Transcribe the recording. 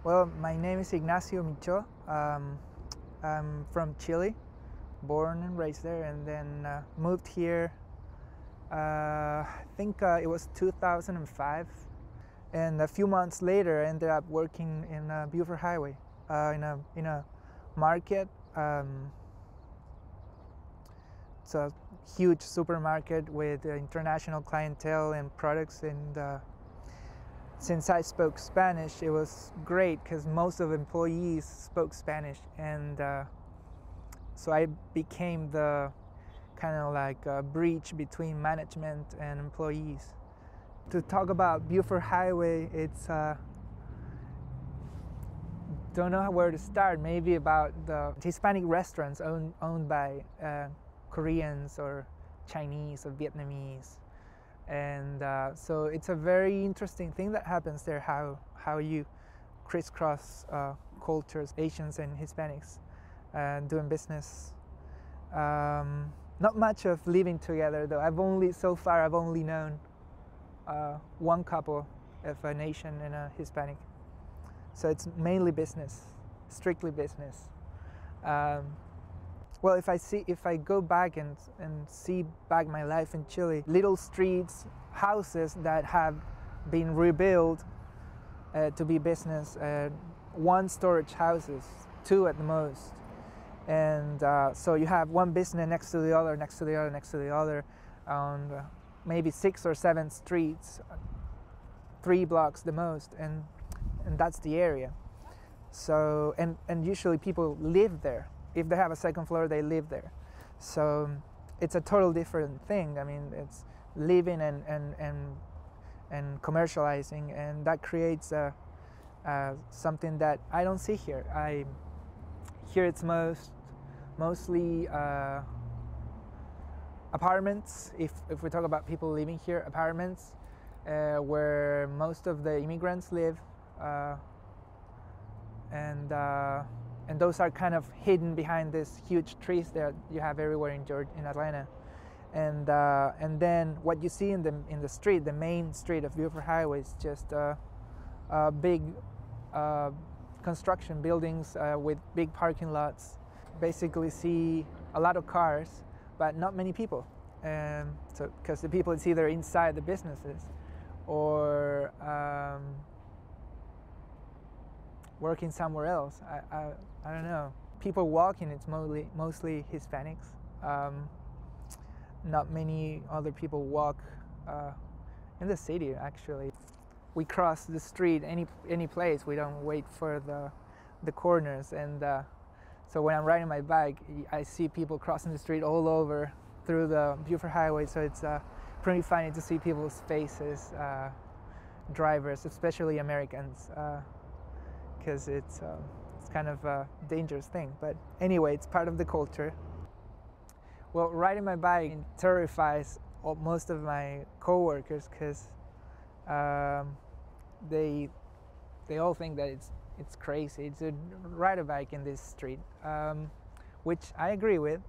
Well, my name is Ignacio Michaud. I'm from Chile, born and raised there, and then moved here. I think it was 2005, and a few months later, I ended up working in Buford Highway in a market. It's a huge supermarket with international clientele and products, and since I spoke Spanish, it was great because most of the employees spoke Spanish, and so I became the kind of like a bridge between management and employees. To talk about Buford Highway, it's don't know where to start. Maybe about the Hispanic restaurants owned by Koreans or Chinese or Vietnamese. And so it's a very interesting thing that happens there, how you crisscross cultures, Asians and Hispanics, doing business. Not much of living together though. So far I've only known one couple of an Asian and a Hispanic. So it's mainly business, strictly business. Well, if I go back and see back my life in Chile, little streets, houses that have been rebuilt to be business, one storage houses, two at the most, and so you have one business next to the other, next to the other, next to the other, on maybe 6 or 7 streets, 3 blocks the most, and that's the area. So and usually people live there. If they have a second floor, they live there. So it's a total different thing. I mean, it's living and commercializing, and that creates something that I don't see here. Here it's mostly apartments. If we talk about people living here, apartments where most of the immigrants live, and those are kind of hidden behind these huge trees that you have everywhere in Atlanta, and then what you see in the street, the main street of Buford Highway, is just big construction buildings with big parking lots. Basically, see a lot of cars, but not many people, so because the people, it's either inside the businesses or working somewhere else. I don't know. People walking, it's mostly Hispanics. Not many other people walk in the city, actually. We cross the street any place. We don't wait for the corners, and so when I'm riding my bike, I see people crossing the street all over through the Buford Highway. So it's pretty funny to see people's faces, drivers, especially Americans. Because it's kind of a dangerous thing. But anyway, it's part of the culture. Well, riding my bike terrifies most of my coworkers because they all think that it's crazy to ride a bike in this street, which I agree with.